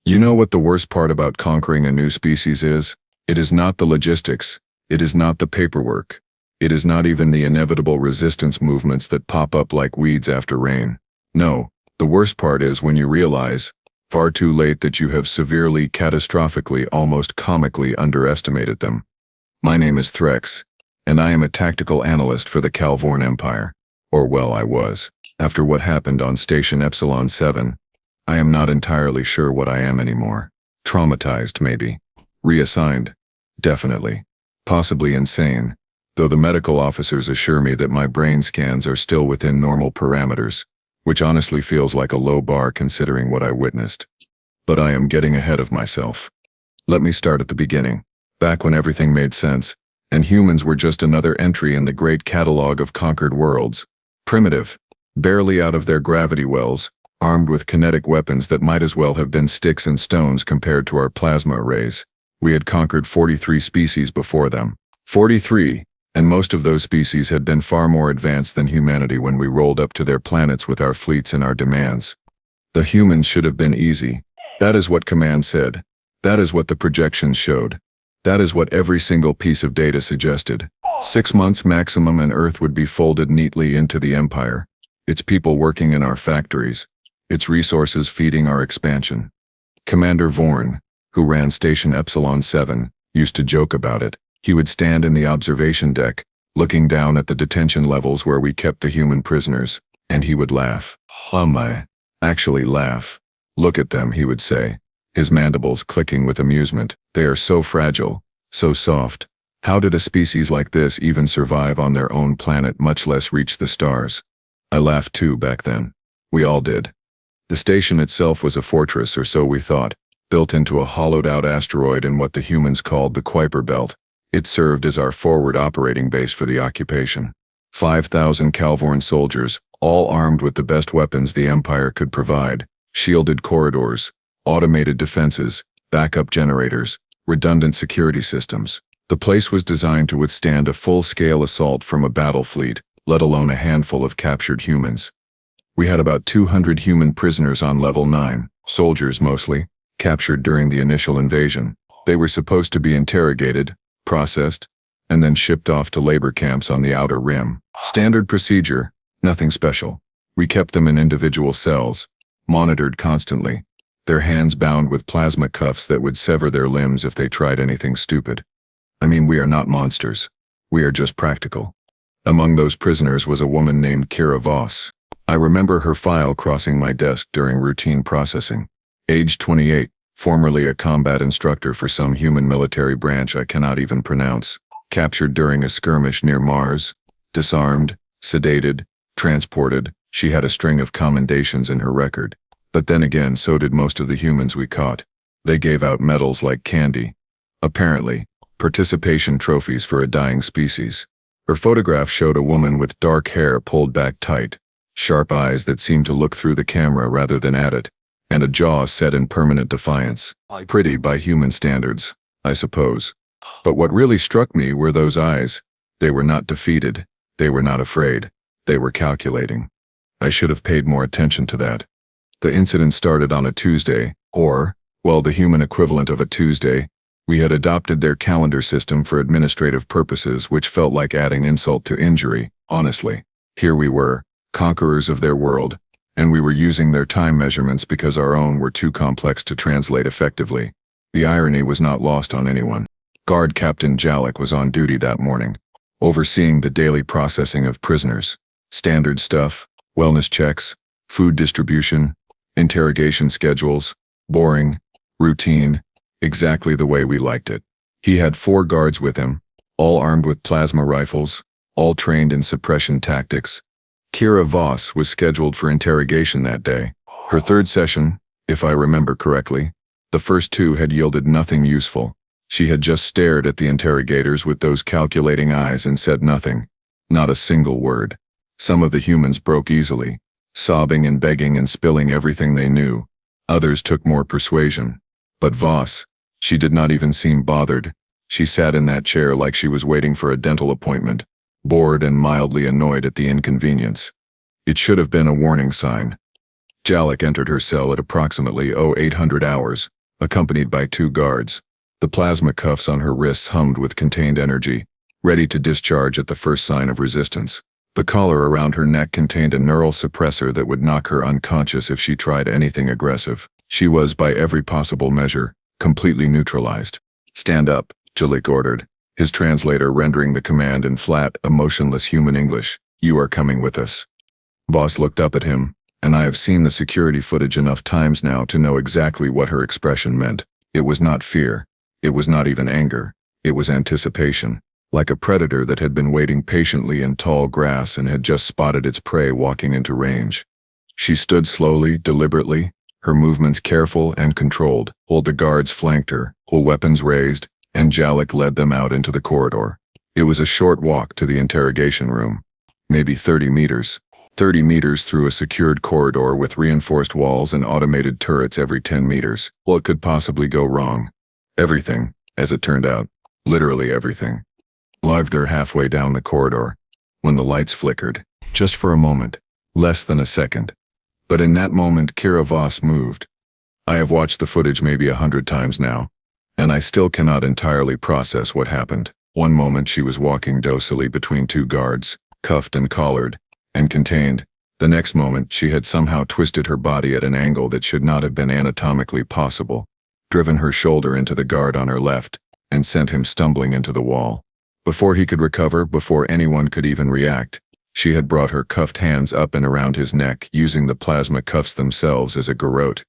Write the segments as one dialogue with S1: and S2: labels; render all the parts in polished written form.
S1: You know what the worst part about conquering a new species is? It is not the logistics. It is not the paperwork. It is not even the inevitable resistance movements that pop up like weeds after rain. No, the worst part is when you realize, far too late, that you have severely, catastrophically, almost comically underestimated them. My name is Threx, and I am a tactical analyst for the Kalvorn Empire. Or well, I was. After what happened on Station Epsilon 7, I am not entirely sure what I am anymore. Traumatized, maybe. Reassigned. Definitely. Possibly insane, though the medical officers assure me that my brain scans are still within normal parameters, which honestly feels like a low bar considering what I witnessed. But I am getting ahead of myself. Let me start at the beginning, back when everything made sense, and humans were just another entry in the great catalog of conquered worlds. Primitive, barely out of their gravity wells, armed with kinetic weapons that might as well have been sticks and stones compared to our plasma arrays. We had conquered 43 species before them. 43, and most of those species had been far more advanced than humanity when we rolled up to their planets with our fleets and our demands. The humans should have been easy. That is what Command said. That is what the projections showed. That is what every single piece of data suggested. 6 months maximum and Earth would be folded neatly into the Empire. Its people working in our factories. Its resources feeding our expansion. Commander Vorn, who ran Station Epsilon 7, used to joke about it. He would stand in the observation deck, looking down at the detention levels where we kept the human prisoners, and he would laugh. Actually laugh. Look at them, he would say, his mandibles clicking with amusement. They are so fragile, so soft. How did a species like this even survive on their own planet, much less reach the stars? I laughed too back then. We all did. The station itself was a fortress, or so we thought, built into a hollowed-out asteroid in what the humans called the Kuiper Belt. It served as our forward operating base for the occupation. 5,000 Kalvorn soldiers, all armed with the best weapons the Empire could provide, shielded corridors, automated defenses, backup generators, redundant security systems. The place was designed to withstand a full-scale assault from a battle fleet, let alone a handful of captured humans. We had about 200 human prisoners on level 9, soldiers mostly, captured during the initial invasion. They were supposed to be interrogated, processed, and then shipped off to labor camps on the outer rim. Standard procedure, nothing special. We kept them in individual cells, monitored constantly, their hands bound with plasma cuffs that would sever their limbs if they tried anything stupid. I mean, we are not monsters. We are just practical. Among those prisoners was a woman named Kira Voss. I remember her file crossing my desk during routine processing. Age 28, formerly a combat instructor for some human military branch I cannot even pronounce. Captured during a skirmish near Mars. Disarmed, sedated, transported. She had a string of commendations in her record. But then again, so did most of the humans we caught. They gave out medals like candy. Apparently, participation trophies for a dying species. Her photograph showed a woman with dark hair pulled back tight, sharp eyes that seemed to look through the camera rather than at it, and a jaw set in permanent defiance. Pretty by human standards, I suppose. But what really struck me were those eyes. They were not defeated. They were not afraid. They were calculating. I should have paid more attention to that. The incident started on a Tuesday, or, well, the human equivalent of a Tuesday. We had adopted their calendar system for administrative purposes, which felt like adding insult to injury, honestly. Here we were, conquerors of their world, and we were using their time measurements because our own were too complex to translate effectively. The irony was not lost on anyone. Guard Captain Jalek was on duty that morning, overseeing the daily processing of prisoners. Standard stuff, wellness checks, food distribution, interrogation schedules, boring, routine, exactly the way we liked it. He had 4 guards with him, all armed with plasma rifles, all trained in suppression tactics. Kira Voss was scheduled for interrogation that day. Her 3rd session, if I remember correctly. The first 2 had yielded nothing useful. She had just stared at the interrogators with those calculating eyes and said nothing. Not a single word. Some of the humans broke easily, sobbing and begging and spilling everything they knew. Others took more persuasion. But Voss, she did not even seem bothered. She sat in that chair like she was waiting for a dental appointment, bored and mildly annoyed at the inconvenience. It should have been a warning sign. Jalek entered her cell at approximately 0800 hours, accompanied by 2 guards. The plasma cuffs on her wrists hummed with contained energy, ready to discharge at the first sign of resistance. The collar around her neck contained a neural suppressor that would knock her unconscious if she tried anything aggressive. She was, by every possible measure, completely neutralized. "Stand up," Jalik ordered, his translator rendering the command in flat, emotionless human English. "You are coming with us." Voss looked up at him, and I have seen the security footage enough times now to know exactly what her expression meant. It was not fear. It was not even anger. It was anticipation. Like a predator that had been waiting patiently in tall grass and had just spotted its prey walking into range. She stood slowly, deliberately, her movements careful and controlled, while the guards flanked her, while weapons raised, and Jalik led them out into the corridor. It was a short walk to the interrogation room. Maybe 30 meters. 30 meters through a secured corridor with reinforced walls and automated turrets every 10 meters. What could possibly go wrong? Everything, as it turned out. Literally everything. Lived her halfway down the corridor, when the lights flickered, just for a moment, less than a second. But in that moment Kira Voss moved. I have watched the footage maybe 100 times now, and I still cannot entirely process what happened. One moment she was walking docilely between 2 guards, cuffed and collared, and contained. The next moment she had somehow twisted her body at an angle that should not have been anatomically possible, driven her shoulder into the guard on her left, and sent him stumbling into the wall. Before he could recover, before anyone could even react, she had brought her cuffed hands up and around his neck, using the plasma cuffs themselves as a garrote.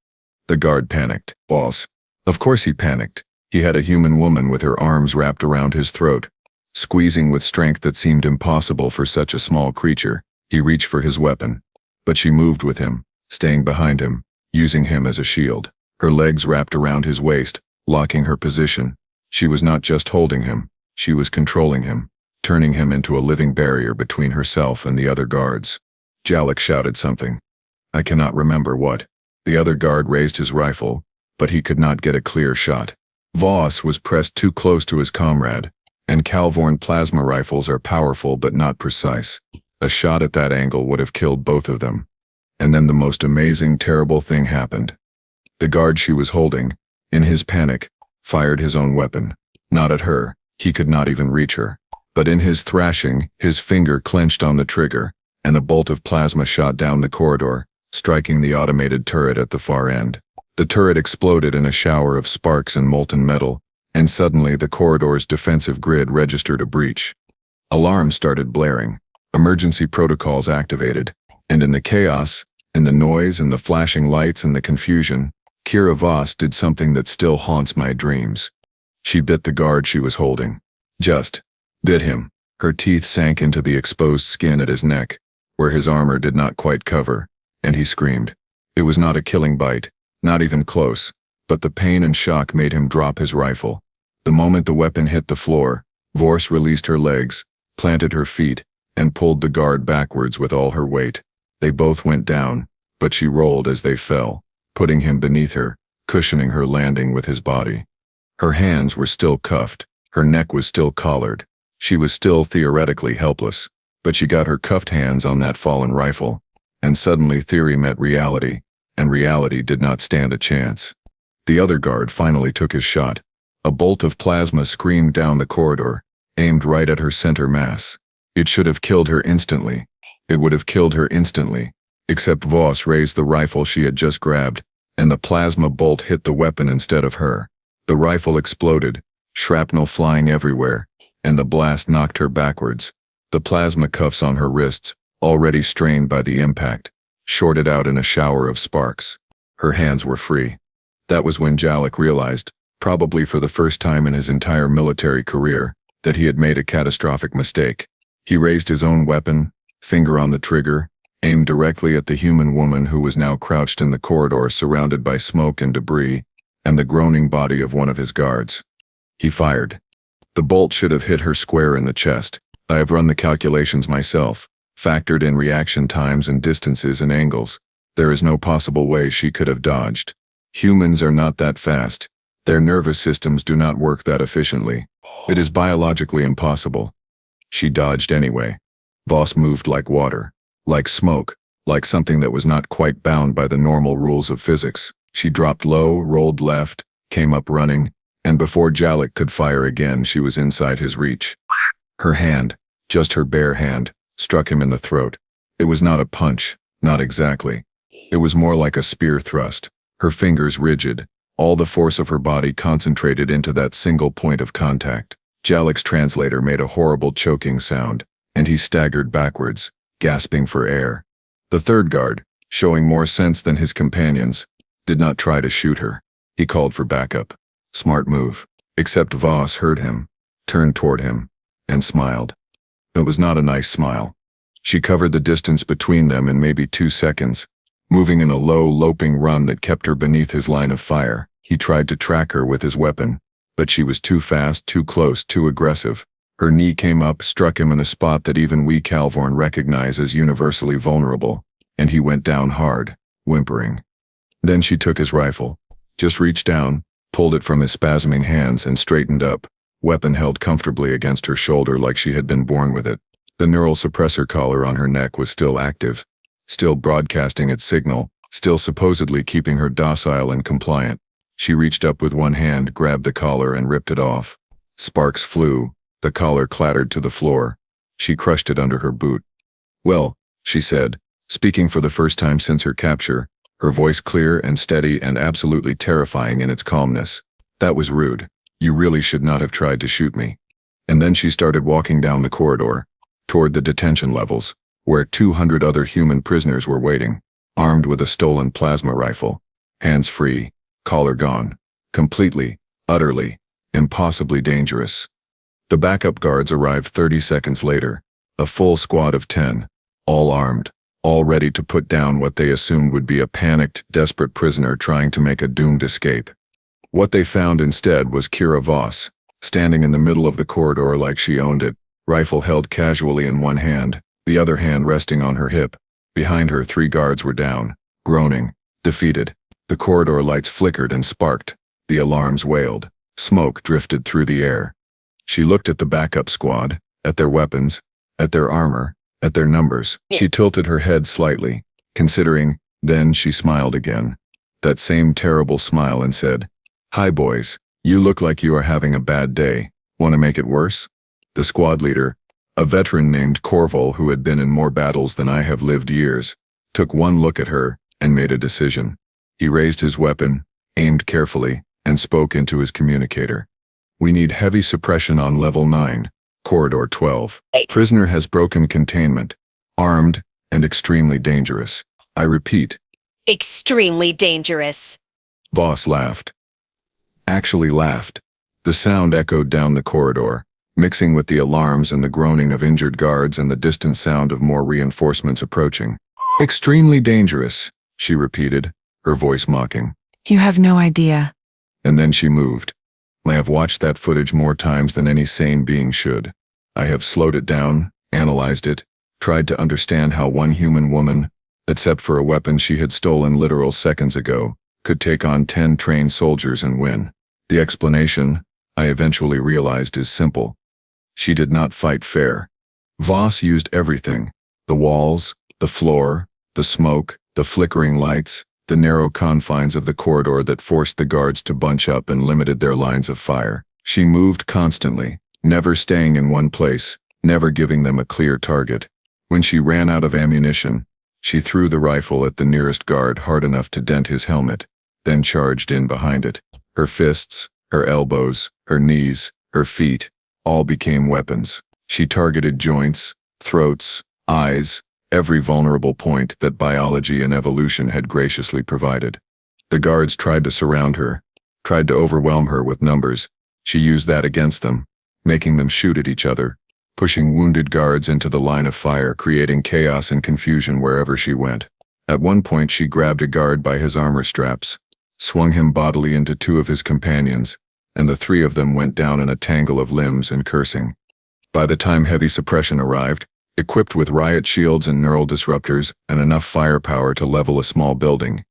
S1: The guard panicked. Voss. Of course he panicked. He had a human woman with her arms wrapped around his throat. Squeezing with strength that seemed impossible for such a small creature, he reached for his weapon. But she moved with him, staying behind him, using him as a shield. Her legs wrapped around his waist, locking her position. She was not just holding him. She was controlling him, turning him into a living barrier between herself and the other guards. Jalik shouted something. I cannot remember what. The other guard raised his rifle, but he could not get a clear shot. Voss was pressed too close to his comrade, and Kalvorn plasma rifles are powerful but not precise. A shot at that angle would have killed both of them. And then the most amazing, terrible thing happened. The guard she was holding, in his panic, fired his own weapon. Not at her. He could not even reach her. But in his thrashing, his finger clenched on the trigger, and a bolt of plasma shot down the corridor, striking the automated turret at the far end. The turret exploded in a shower of sparks and molten metal, and suddenly the corridor's defensive grid registered a breach. Alarms started blaring. Emergency protocols activated. And in the chaos, in the noise and the flashing lights and the confusion, Kira Voss did something that still haunts my dreams. She bit the guard she was holding. Just bit him. Her teeth sank into the exposed skin at his neck, where his armor did not quite cover, and he screamed. It was not a killing bite, not even close, but the pain and shock made him drop his rifle. The moment the weapon hit the floor, Voss released her legs, planted her feet, and pulled the guard backwards with all her weight. They both went down, but she rolled as they fell, putting him beneath her, cushioning her landing with his body. Her hands were still cuffed, her neck was still collared. She was still theoretically helpless, but she got her cuffed hands on that fallen rifle, and suddenly theory met reality, and reality did not stand a chance. The other guard finally took his shot. A bolt of plasma screamed down the corridor, aimed right at her center mass. It should have killed her instantly. It would have killed her instantly, except Voss raised the rifle she had just grabbed, and the plasma bolt hit the weapon instead of her. The rifle exploded, shrapnel flying everywhere, and the blast knocked her backwards. The plasma cuffs on her wrists, already strained by the impact, shorted out in a shower of sparks. Her hands were free. That was when Jalik realized, probably for the first time in his entire military career, that he had made a catastrophic mistake. He raised his own weapon, finger on the trigger, aimed directly at the human woman who was now crouched in the corridor surrounded by smoke and debris, and the groaning body of one of his guards. He fired. The bolt should have hit her square in the chest. I have run the calculations myself, factored in reaction times and distances and angles. There is no possible way she could have dodged. Humans are not that fast. Their nervous systems do not work that efficiently. It is biologically impossible. She dodged anyway. Voss moved like water, like smoke, like something that was not quite bound by the normal rules of physics. She dropped low, rolled left, came up running, and before Jalek could fire again, she was inside his reach. Her hand, just her bare hand, struck him in the throat. It was not a punch, not exactly. It was more like a spear thrust, her fingers rigid, all the force of her body concentrated into that single point of contact. Jalek's translator made a horrible choking sound, and he staggered backwards, gasping for air. The third guard, showing more sense than his companions, did not try to shoot her. He called for backup. Smart move. Except Voss heard him, turned toward him, and smiled. It was not a nice smile. She covered the distance between them in maybe 2 seconds, moving in a low, loping run that kept her beneath his line of fire. He tried to track her with his weapon, but she was too fast, too close, too aggressive. Her knee came up, struck him in a spot that even we Kalvorn recognize as universally vulnerable, and he went down hard, whimpering. Then she took his rifle, just reached down, pulled it from his spasming hands and straightened up, weapon held comfortably against her shoulder like she had been born with it. The neural suppressor collar on her neck was still active, still broadcasting its signal, still supposedly keeping her docile and compliant. She reached up with one hand, grabbed the collar and ripped it off. Sparks flew, the collar clattered to the floor. She crushed it under her boot. "Well," she said, speaking for the first time since her capture, her voice clear and steady and absolutely terrifying in its calmness. "That was rude. You really should not have tried to shoot me." And then she started walking down the corridor, toward the detention levels, where 200 other human prisoners were waiting, armed with a stolen plasma rifle, hands free, collar gone, completely, utterly, impossibly dangerous. The backup guards arrived 30 seconds later, a full squad of 10, all armed, all ready to put down what they assumed would be a panicked, desperate prisoner trying to make a doomed escape. What they found instead was Kira Voss, standing in the middle of the corridor like she owned it, rifle held casually in one hand, the other hand resting on her hip. Behind her, 3 guards were down, groaning, defeated. The corridor lights flickered and sparked. The alarms wailed. Smoke drifted through the air. She looked at the backup squad, at their weapons, at their armor, at their numbers. She tilted her head slightly, considering, then she smiled again. That same terrible smile, and said, "Hi boys, you look like you are having a bad day. Want to make it worse?" The squad leader, a veteran named Korval who had been in more battles than I have lived years, took one look at her and made a decision. He raised his weapon, aimed carefully, and spoke into his communicator. "We need heavy suppression on level 9, corridor 12. Prisoner has broken containment, armed, and extremely dangerous. I repeat,
S2: Extremely dangerous."
S1: Voss laughed. Actually laughed. The sound echoed down the corridor, mixing with the alarms and the groaning of injured guards and the distant sound of more reinforcements approaching. "Extremely dangerous," she repeated, her voice mocking.
S3: "You have no idea."
S1: And then she moved. I have watched that footage more times than any sane being should. I have slowed it down, analyzed it, tried to understand how one human woman, except for a weapon she had stolen literal seconds ago, could take on 10 trained soldiers and win. The explanation, I eventually realized, is simple. She did not fight fair. Voss used everything: the walls, the floor, the smoke, the flickering lights, the narrow confines of the corridor that forced the guards to bunch up and limited their lines of fire. She moved constantly, never staying in one place, never giving them a clear target. When she ran out of ammunition, she threw the rifle at the nearest guard hard enough to dent his helmet, then charged in behind it. Her fists, her elbows, her knees, her feet, all became weapons. She targeted joints, throats, eyes, every vulnerable point that biology and evolution had graciously provided. The guards tried to surround her, tried to overwhelm her with numbers. She used that against them, making them shoot at each other, pushing wounded guards into the line of fire, creating chaos and confusion wherever she went. At one point she grabbed a guard by his armor straps, swung him bodily into 2 of his companions, and the 3 of them went down in a tangle of limbs and cursing. By the time heavy suppression arrived, equipped with riot shields and neural disruptors and enough firepower to level a small building,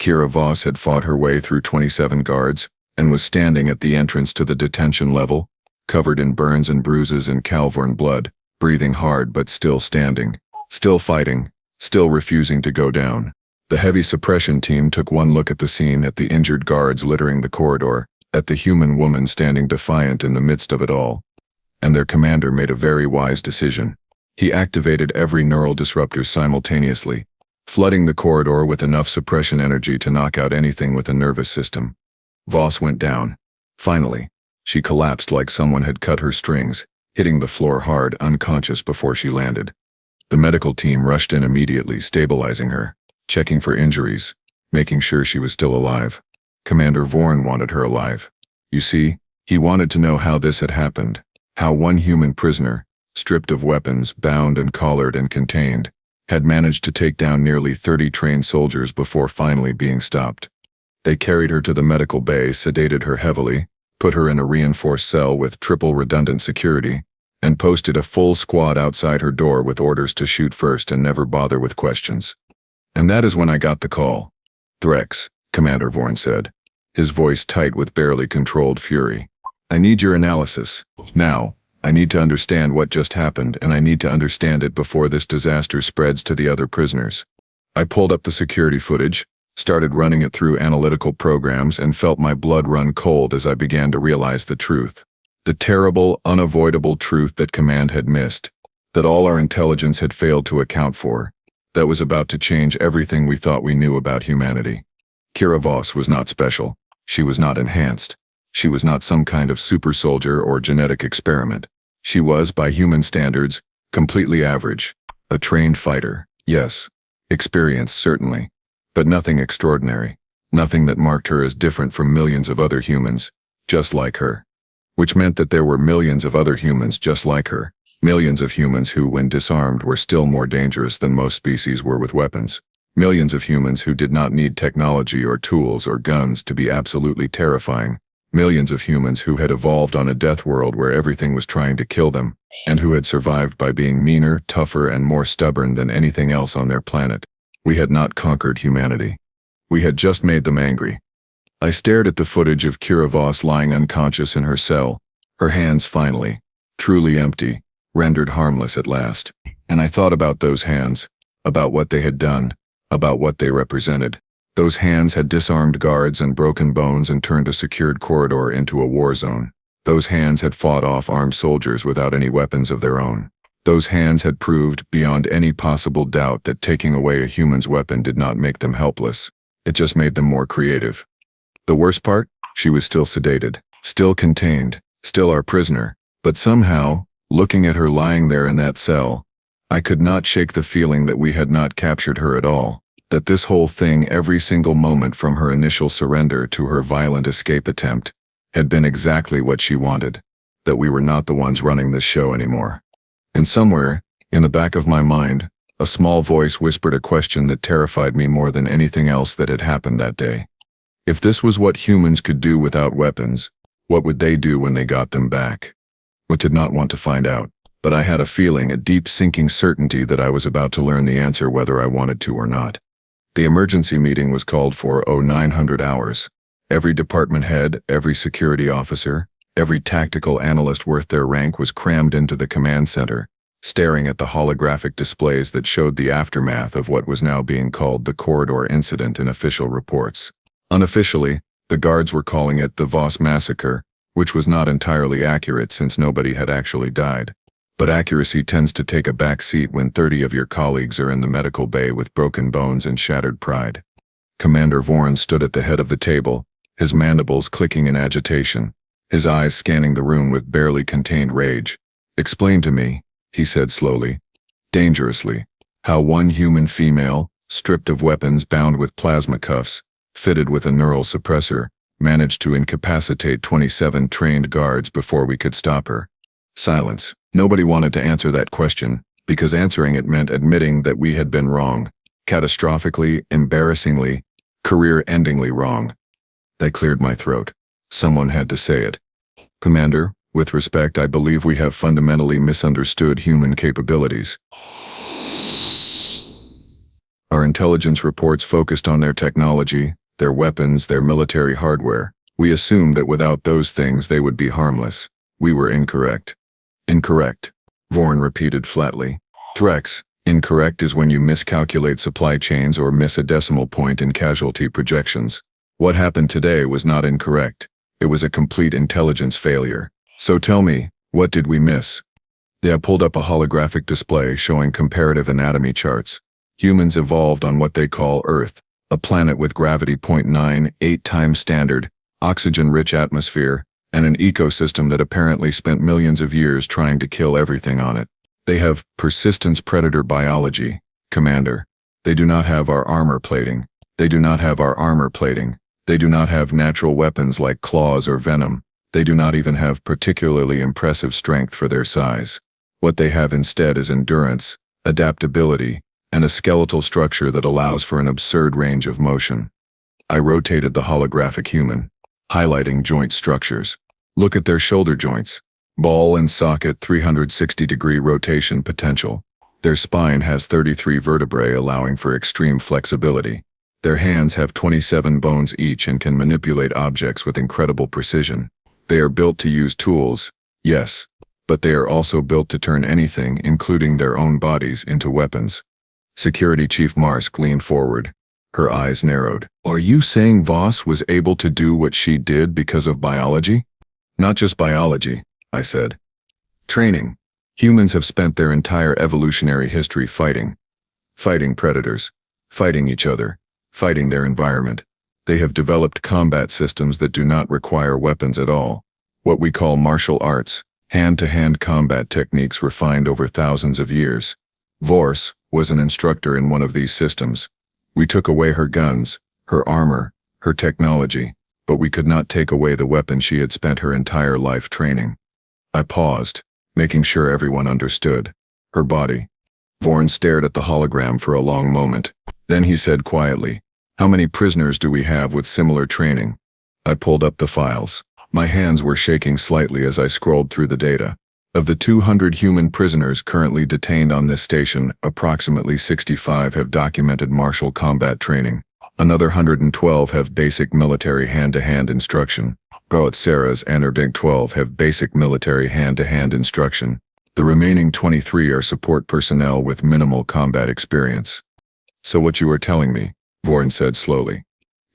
S1: Kira Voss had fought her way through 27 guards and was standing at the entrance to the detention level, covered in burns and bruises and Kalvorn blood, breathing hard but still standing, still fighting, still refusing to go down. The heavy suppression team took one look at the scene, at the injured guards littering the corridor, at the human woman standing defiant in the midst of it all. And their commander made a very wise decision. He activated every neural disruptor simultaneously, flooding the corridor with enough suppression energy to knock out anything with a nervous system. Voss went down. Finally, she collapsed like someone had cut her strings, hitting the floor hard, unconscious before she landed. The medical team rushed in immediately, stabilizing her, checking for injuries, making sure she was still alive. Commander Vorn wanted her alive. You see, he wanted to know how this had happened, how one human prisoner, stripped of weapons, bound and collared and contained, had managed to take down nearly 30 trained soldiers before finally being stopped. They carried her to the medical bay, sedated her heavily, put her in a reinforced cell with triple redundant security, and posted a full squad outside her door with orders to shoot first and never bother with questions. And that is when I got the call. "Threx," Commander Vorn said, his voice tight with barely controlled fury. "I need your analysis. Now. I need to understand what just happened, and I need to understand it before this disaster spreads to the other prisoners." I pulled up the security footage, started running it through analytical programs, and felt my blood run cold as I began to realize the truth. The terrible, unavoidable truth that Command had missed, that all our intelligence had failed to account for, that was about to change everything we thought we knew about humanity. Kira Voss was not special. She was not enhanced. She was not some kind of super soldier or genetic experiment. She was, by human standards, completely average. A trained fighter, yes. Experienced, certainly. But nothing extraordinary. Nothing that marked her as different from millions of other humans, just like her. Which meant that there were millions of other humans just like her. Millions of humans who, when disarmed, were still more dangerous than most species were with weapons. Millions of humans who did not need technology or tools or guns to be absolutely terrifying. Millions of humans who had evolved on a death world where everything was trying to kill them, and who had survived by being meaner, tougher, and more stubborn than anything else on their planet. We had not conquered humanity. We had just made them angry. I stared at the footage of Kira Voss lying unconscious in her cell, her hands finally, truly empty, rendered harmless at last. And I thought about those hands, about what they had done, about what they represented. Those hands had disarmed guards and broken bones and turned a secured corridor into a war zone. Those hands had fought off armed soldiers without any weapons of their own. Those hands had proved, beyond any possible doubt, that taking away a human's weapon did not make them helpless. It just made them more creative. The worst part? She was still sedated, still contained, still our prisoner. But somehow, looking at her lying there in that cell, I could not shake the feeling that we had not captured her at all. That this whole thing, every single moment from her initial surrender to her violent escape attempt, had been exactly what she wanted. That we were not the ones running this show anymore. And somewhere, in the back of my mind, a small voice whispered a question that terrified me more than anything else that had happened that day. If this was what humans could do without weapons, what would they do when they got them back? I did not want to find out, but I had a feeling, a deep sinking certainty that I was about to learn the answer whether I wanted to or not. The emergency meeting was called for 0900 hours. Every department head, every security officer, every tactical analyst worth their rank was crammed into the command center, staring at the holographic displays that showed the aftermath of what was now being called the corridor incident in official reports. Unofficially, the guards were calling it the Voss massacre, which was not entirely accurate since nobody had actually died. But accuracy tends to take a back seat when 30 of your colleagues are in the medical bay with broken bones and shattered pride. Commander Vorn stood at the head of the table, his mandibles clicking in agitation, his eyes scanning the room with barely contained rage. "Explain to me," he said slowly, dangerously, "how one human female, stripped of weapons, bound with plasma cuffs, fitted with a neural suppressor, managed to incapacitate 27 trained guards before we could stop her." Silence. Nobody wanted to answer that question, because answering it meant admitting that we had been wrong, catastrophically, embarrassingly, career-endingly wrong. That cleared my throat. Someone had to say it. "Commander, with respect, I believe we have fundamentally misunderstood human capabilities. Our intelligence reports focused on their technology, their weapons, their military hardware. We assumed that without those things they would be harmless. We were incorrect." "Incorrect," Vorn repeated flatly. "Threx, Incorrect is when you miscalculate supply chains or miss a decimal point in casualty projections. What happened today was not incorrect. It was a complete intelligence failure. So tell me, what did we miss? They pulled up a holographic display showing comparative anatomy charts. Humans evolved on what they call Earth, a planet with gravity 0.98 times standard, oxygen-rich atmosphere, and an ecosystem that apparently spent millions of years trying to kill everything on it. They have persistence predator biology, Commander. They do not have our armor plating. They do not have our armor plating. They do not have natural weapons like claws or venom. They do not even have particularly impressive strength for their size. What they have instead is endurance, adaptability, and a skeletal structure that allows for an absurd range of motion. I rotated the holographic human, highlighting joint structures. Look at their shoulder joints. Ball and socket 360-degree rotation potential. Their spine has 33 vertebrae allowing for extreme flexibility. Their hands have 27 bones each and can manipulate objects with incredible precision. They are built to use tools, yes, but they are also built to turn anything, including their own bodies, into weapons. Security Chief Marsk leaned forward. Her eyes narrowed. Are you saying Voss was able to do what she did because of biology? Not just biology, I said. Training. Humans have spent their entire evolutionary history fighting predators, fighting each other, fighting their environment. They have developed combat systems that do not require weapons at all. What we call martial arts, hand-to-hand combat techniques refined over thousands of years. Voss was an instructor in one of these systems. We took away her guns, her armor, her technology, but we could not take away the weapon she had spent her entire life training. I paused, making sure everyone understood. Her body. Vorn stared at the hologram for a long moment. Then he said quietly, "How many prisoners do we have with similar training?" I pulled up the files. My hands were shaking slightly as I scrolled through the data. Of the 200 human prisoners currently detained on this station, approximately 65 have documented martial combat training. Another 112 have basic military hand-to-hand instruction. Both Sarah's and her Big 12 have basic military hand-to-hand instruction. The remaining 23 are support personnel with minimal combat experience. So what you are telling me, Vorn said slowly,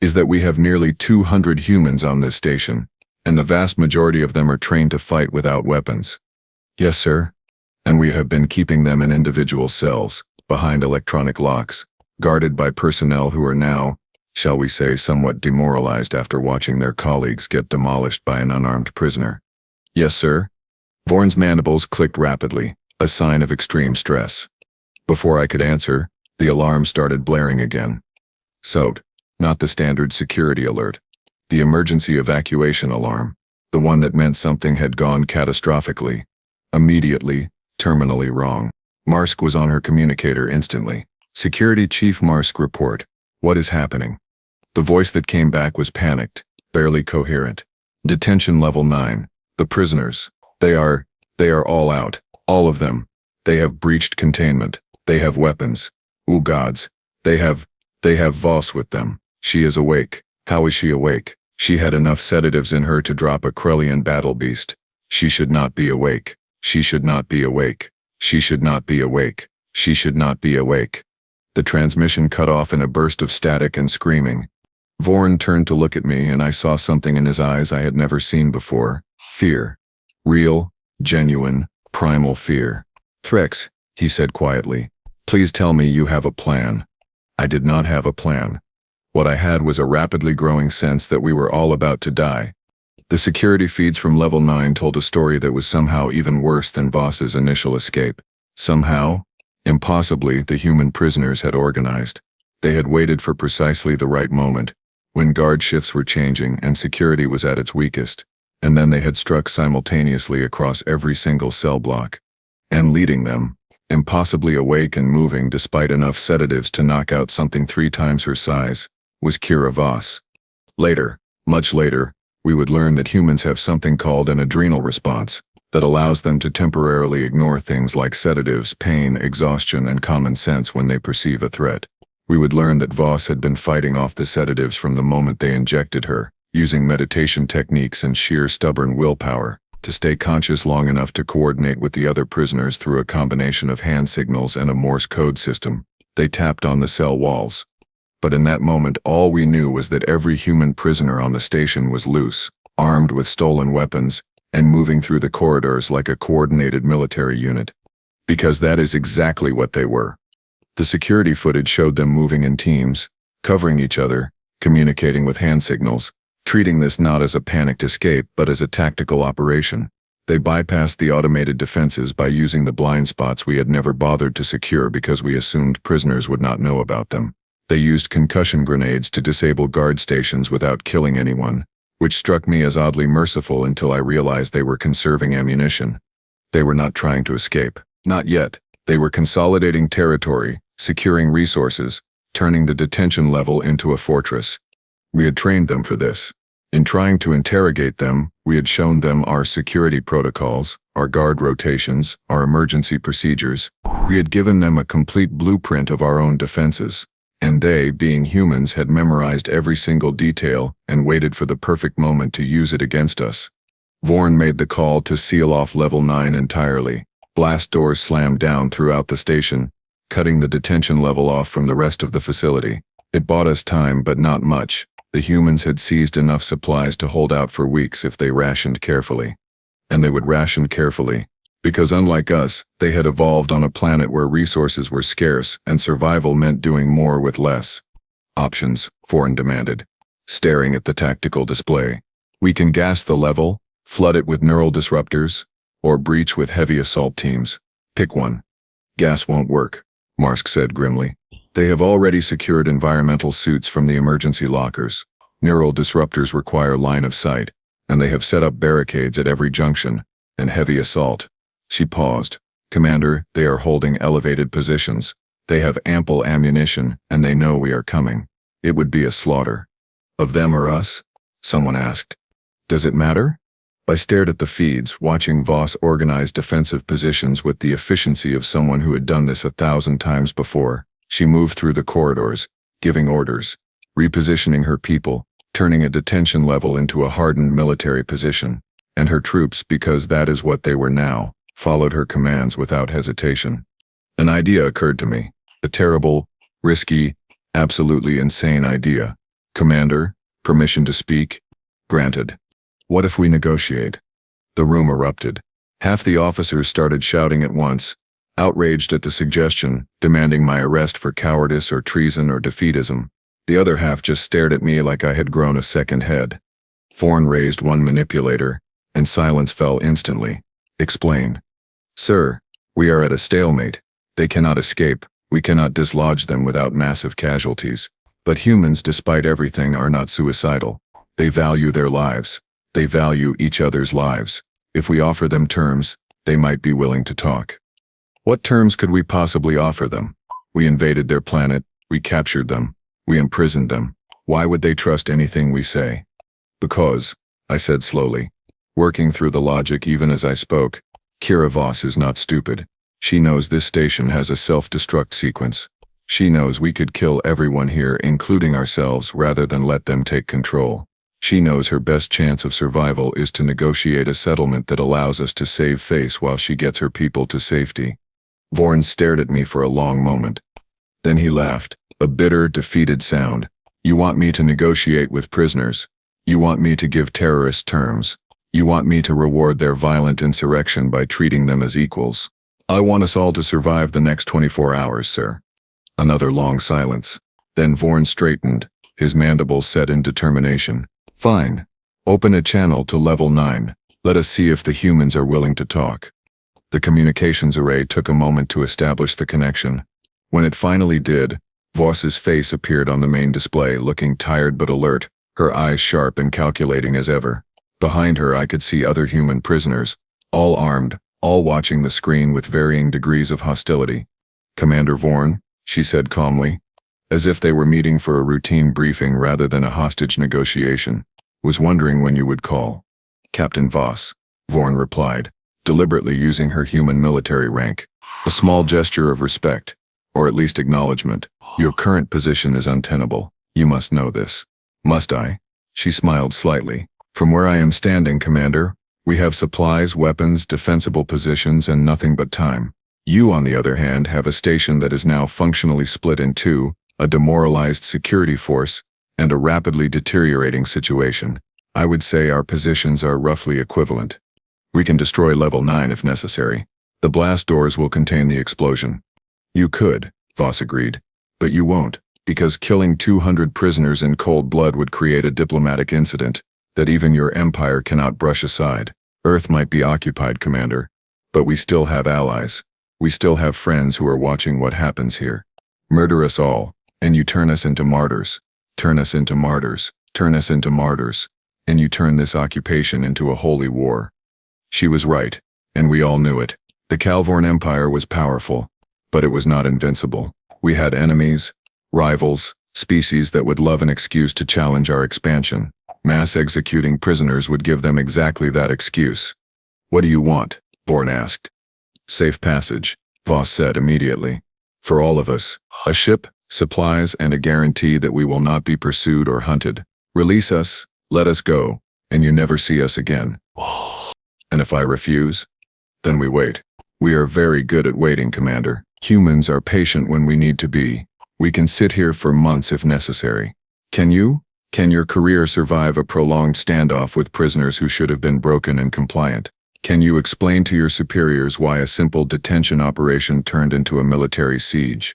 S1: is that we have nearly 200 humans on this station, and the vast majority of them are trained to fight without weapons. Yes, sir. And we have been keeping them in individual cells, behind electronic locks, guarded by personnel who are now, shall we say, somewhat demoralized after watching their colleagues get demolished by an unarmed prisoner. Yes, sir. Vorn's mandibles clicked rapidly, a sign of extreme stress. Before I could answer, the alarm started blaring again. SOT, not the standard security alert. The emergency evacuation alarm, the one that meant something had gone catastrophically, immediately, terminally wrong. Marsk was on her communicator instantly. Security Chief Marsk report. What is happening? The voice that came back was panicked, barely coherent. Detention level 9. The prisoners. They are all out. All of them. They have breached containment. They have weapons. Ooh gods. They have Voss with them. She is awake. How is she awake? She had enough sedatives in her to drop a Krellian battle beast. She should not be awake. She should not be awake. She should not be awake. She should not be awake. The transmission cut off in a burst of static and screaming. Vorn turned to look at me and I saw something in his eyes I had never seen before. Fear. Real, genuine, primal fear. Threx, he said quietly. Please tell me you have a plan. I did not have a plan. What I had was a rapidly growing sense that we were all about to die. The security feeds from level 9 told a story that was somehow even worse than Voss's initial escape. Somehow, impossibly, the human prisoners had organized. They had waited for precisely the right moment, when guard shifts were changing and security was at its weakest, and then they had struck simultaneously across every single cell block. And leading them, impossibly awake and moving despite enough sedatives to knock out something 3 times her size, was Kira Voss. Later, much later, we would learn that humans have something called an adrenal response that allows them to temporarily ignore things like sedatives, pain, exhaustion, and common sense when they perceive a threat. We would learn that Voss had been fighting off the sedatives from the moment they injected her, using meditation techniques and sheer stubborn willpower. to stay conscious long enough to coordinate with the other prisoners through a combination of hand signals and a Morse code system. They tapped on the cell walls. But in that moment, all we knew was that every human prisoner on the station was loose, armed with stolen weapons, and moving through the corridors like a coordinated military unit. Because that is exactly what they were. The security footage showed them moving in teams, covering each other, communicating with hand signals, treating this not as a panicked escape but as a tactical operation. They bypassed the automated defenses by using the blind spots we had never bothered to secure because we assumed prisoners would not know about them. They used concussion grenades to disable guard stations without killing anyone, which struck me as oddly merciful until I realized they were conserving ammunition. They were not trying to escape. Not yet. They were consolidating territory, securing resources, turning the detention level into a fortress. We had trained them for this. In trying to interrogate them, we had shown them our security protocols, our guard rotations, our emergency procedures. We had given them a complete blueprint of our own defenses. And they, being humans, had memorized every single detail and waited for the perfect moment to use it against us. Vorn made the call to seal off Level 9 entirely. Blast doors slammed down throughout the station, cutting the detention level off from the rest of the facility. It bought us time, but not much. The humans had seized enough supplies to hold out for weeks if they rationed carefully. And they would ration carefully, because unlike us, they had evolved on a planet where resources were scarce and survival meant doing more with less. Options, Vorn demanded, staring at the tactical display. We can gas the level, flood it with neural disruptors, or breach with heavy assault teams. Pick one. Gas won't work, Marsk said grimly. They have already secured environmental suits from the emergency lockers. Neural disruptors require line of sight, and they have set up barricades at every junction, and heavy assault. She paused. Commander, they are holding elevated positions. They have ample ammunition, and they know we are coming. It would be a slaughter. Of them or us? Someone asked. Does it matter? I stared at the feeds, watching Voss organize defensive positions with the efficiency of someone who had done this 1,000 times before. She moved through the corridors, giving orders, repositioning her people, turning a detention level into a hardened military position. And her troops, because that is what they were now, followed her commands without hesitation. An idea occurred to me. A terrible, risky, absolutely insane idea. Commander, permission to speak? Granted. What if we negotiate? The room erupted. Half the officers started shouting at once, outraged at the suggestion, demanding my arrest for cowardice or treason or defeatism. The other half just stared at me like I had grown a second head. Vorn raised one manipulator, and silence fell instantly. Explain. Sir, we are at a stalemate. They cannot escape. We cannot dislodge them without massive casualties. But humans, despite everything, are not suicidal. They value their lives. They value each other's lives. If we offer them terms, they might be willing to talk. What terms could we possibly offer them? We invaded their planet. We captured them. We imprisoned them. Why would they trust anything we say? Because, I said slowly, working through the logic even as I spoke, Kira Voss is not stupid. She knows this station has a self-destruct sequence. She knows we could kill everyone here, including ourselves, rather than let them take control. She knows her best chance of survival is to negotiate a settlement that allows us to save face while she gets her people to safety. Vorn stared at me for a long moment. Then he laughed, a bitter, defeated sound. You want me to negotiate with prisoners. You want me to give terrorists terms. You want me to reward their violent insurrection by treating them as equals. I want us all to survive the next 24 hours, sir. Another long silence. Then Vorn straightened, his mandibles set in determination. Fine. Open a channel to level 9. Let us see if the humans are willing to talk. The communications array took a moment to establish the connection. When it finally did, Voss's face appeared on the main display, looking tired but alert, her eyes sharp and calculating as ever. Behind her I could see other human prisoners, all armed, all watching the screen with varying degrees of hostility. Commander Vorn, she said calmly, as if they were meeting for a routine briefing rather than a hostage negotiation, was wondering when you would call. Captain Voss, Vorn replied, deliberately using her human military rank. A small gesture of respect, or at least acknowledgement. Your current position is untenable. You must know this. Must I? She smiled slightly. From where I am standing, Commander, We have supplies, weapons, defensible positions, and nothing but time. You, on the other hand, have a station that is now functionally split in two, a demoralized security force, and a rapidly deteriorating situation. I would say our positions are roughly equivalent. We can destroy level 9 if necessary. The blast doors will contain the explosion. You could, Voss agreed. But you won't, because killing 200 prisoners in cold blood would create a diplomatic incident that even your empire cannot brush aside. Earth might be occupied, Commander, but we still have allies. We still have friends who are watching what happens here. Murder us all, and you turn us into martyrs. Turn us into martyrs. Turn us into martyrs. And you turn this occupation into a holy war. She was right, and we all knew it. The Kalvorn Empire was powerful, but it was not invincible. We had enemies, rivals, species that would love an excuse to challenge our expansion. Mass executing prisoners would give them exactly that excuse. What do you want? Vorn asked. Safe passage, Voss said immediately. For all of us, a ship, supplies, and a guarantee that we will not be pursued or hunted. Release us, let us go, and you never see us again. And if I refuse? Then we wait. We are very good at waiting, Commander. Humans are patient when we need to be. We can sit here for months if necessary. Can you? Can your career survive a prolonged standoff with prisoners who should have been broken and compliant? Can you explain to your superiors why a simple detention operation turned into a military siege?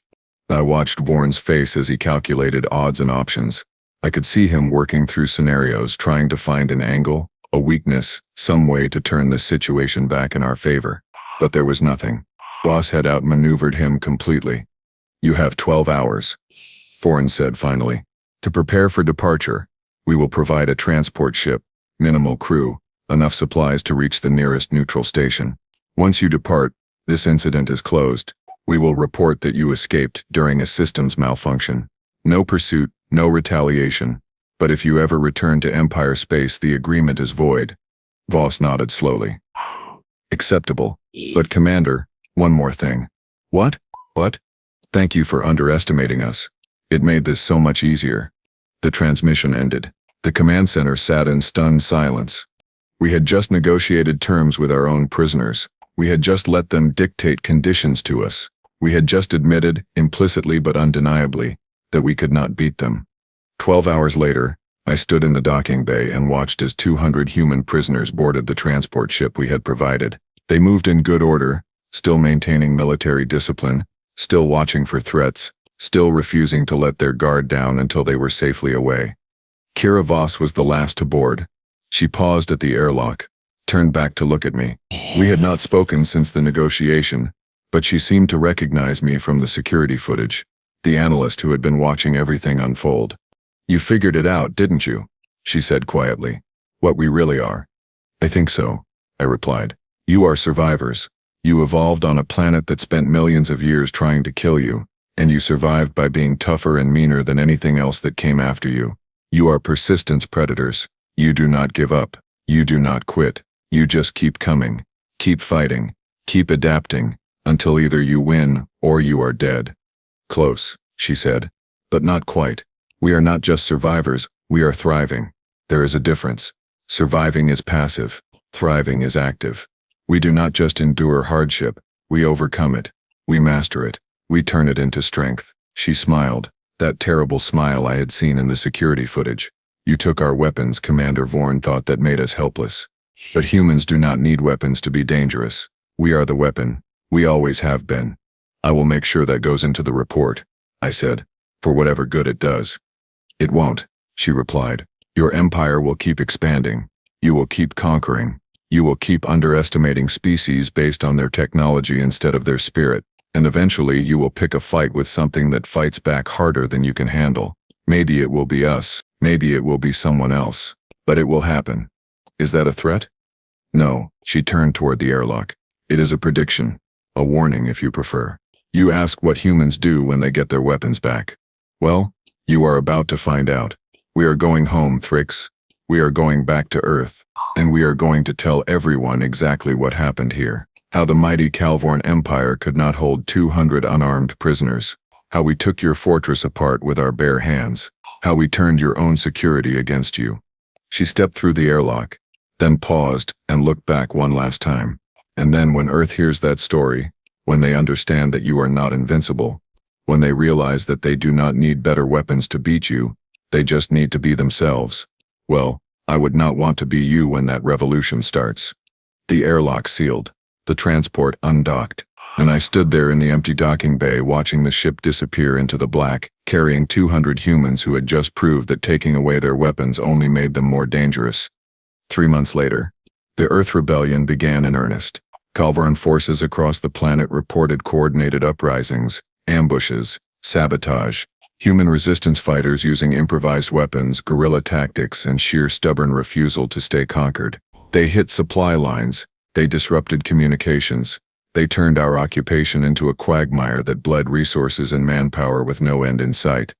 S1: I watched Vorn's face as he calculated odds and options. I could see him working through scenarios, trying to find an angle, a weakness, some way to turn the situation back in our favor. But there was nothing. Voss had outmaneuvered him completely. You have 12 hours, Vorn said finally. To prepare for departure, we will provide a transport ship, minimal crew, enough supplies to reach the nearest neutral station. Once you depart, this incident is closed. We will report that you escaped during a systems malfunction. No pursuit, no retaliation. But if you ever return to Empire space, the agreement is void. Voss nodded slowly. Acceptable. But Commander, one more thing. What? What? Thank you for underestimating us. It made this so much easier. The transmission ended. The command center sat in stunned silence. We had just negotiated terms with our own prisoners. We had just let them dictate conditions to us. We had just admitted, implicitly but undeniably, that we could not beat them. 12 hours later, I stood in the docking bay and watched as 200 human prisoners boarded the transport ship we had provided. They moved in good order, still maintaining military discipline, still watching for threats, still refusing to let their guard down until they were safely away. Kira Voss was the last to board. She paused at the airlock, turned back to look at me. We had not spoken since the negotiation, but she seemed to recognize me from the security footage, the analyst who had been watching everything unfold. You figured it out, didn't you? She said quietly. What we really are. I think so, I replied. You are survivors. You evolved on a planet that spent millions of years trying to kill you, and you survived by being tougher and meaner than anything else that came after you. You are persistence predators. You do not give up. You do not quit. You just keep coming. Keep fighting. Keep adapting, until either you win or you are dead. Close, she said. But not quite. We are not just survivors, we are thriving. There is a difference. Surviving is passive. Thriving is active. We do not just endure hardship, we overcome it. We master it. We turn it into strength. She smiled, that terrible smile I had seen in the security footage. You took our weapons, Commander Vorn thought, that made us helpless. But humans do not need weapons to be dangerous. We are the weapon. We always have been. I will make sure that goes into the report, I said, for whatever good it does. It won't, she replied. Your empire will keep expanding. You will keep conquering. You will keep underestimating species based on their technology instead of their spirit. And eventually you will pick a fight with something that fights back harder than you can handle. Maybe it will be us. Maybe it will be someone else. But it will happen. Is that a threat? No, she turned toward the airlock. It is a prediction. A warning if you prefer. You ask what humans do when they get their weapons back. Well, you are about to find out. We are going home, Thrix. We are going back to Earth. And we are going to tell everyone exactly what happened here. How the mighty Kalvorn Empire could not hold 200 unarmed prisoners. How we took your fortress apart with our bare hands. How we turned your own security against you. She stepped through the airlock. then paused and looked back one last time. And then when Earth hears that story, when they understand that you are not invincible, when they realize that they do not need better weapons to beat you, they just need to be themselves, well, I would not want to be you when that revolution starts. The airlock sealed, the transport undocked, and I stood there in the empty docking bay watching the ship disappear into the black, carrying 200 humans who had just proved that taking away their weapons only made them more dangerous. 3 months later, the Earth Rebellion began in earnest. Kalvorn forces across the planet reported coordinated uprisings, ambushes, sabotage, human resistance fighters using improvised weapons, guerrilla tactics, and sheer stubborn refusal to stay conquered. They hit supply lines, they disrupted communications, they turned our occupation into a quagmire that bled resources and manpower with no end in sight.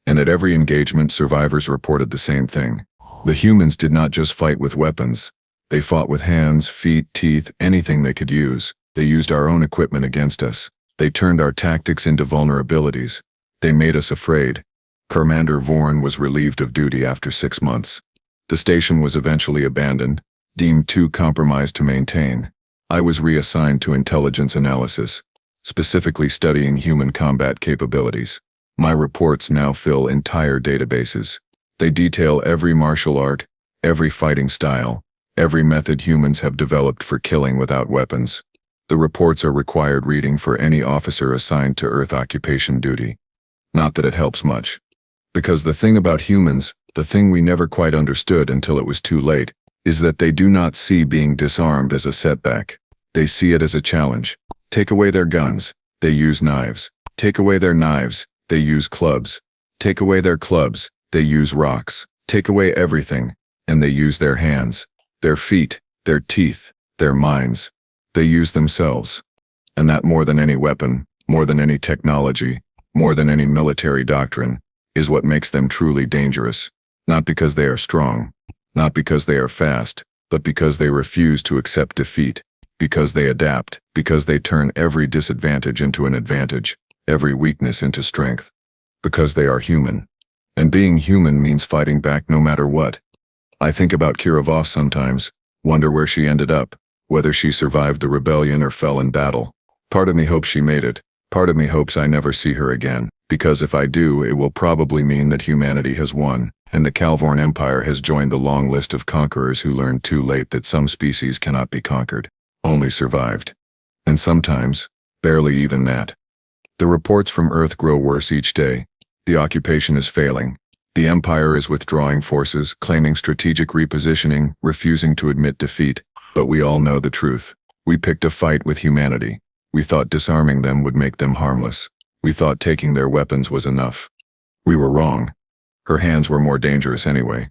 S1: And at every engagement, survivors reported the same thing. The humans did not just fight with weapons. They fought with hands, feet, teeth, anything they could use. They used our own equipment against us. They turned our tactics into vulnerabilities. They made us afraid. Commander Vorn was relieved of duty after 6 months. The station was eventually abandoned, deemed too compromised to maintain. I was reassigned to intelligence analysis, specifically studying human combat capabilities. My reports now fill entire databases. They detail every martial art, every fighting style, every method humans have developed for killing without weapons. The reports are required reading for any officer assigned to Earth occupation duty. Not that it helps much. Because the thing about humans, the thing we never quite understood until it was too late, is that they do not see being disarmed as a setback. They see it as a challenge. Take away their guns, they use knives. Take away their knives, they use clubs. Take away their clubs, they use rocks. Take away everything, and they use their hands, their feet, their teeth, their minds. They use themselves. And that more than any weapon, more than any technology, more than any military doctrine, is what makes them truly dangerous. Not because they are strong, not because they are fast, but because they refuse to accept defeat, because they adapt, because they turn every disadvantage into an advantage, every weakness into strength, because they are human. And being human means fighting back no matter what. I think about Kira Voss sometimes, wonder where she ended up, whether she survived the rebellion or fell in battle. Part of me hopes she made it. Part of me hopes I never see her again, because if I do, it will probably mean that humanity has won, and the Kalvorn Empire has joined the long list of conquerors who learned too late that some species cannot be conquered, only survived. And sometimes, barely even that. The reports from Earth grow worse each day. The occupation is failing. The Empire is withdrawing forces, claiming strategic repositioning, refusing to admit defeat. But we all know the truth. We picked a fight with humanity. We thought disarming them would make them harmless. We thought taking their weapons was enough. We were wrong. Her hands were more dangerous anyway.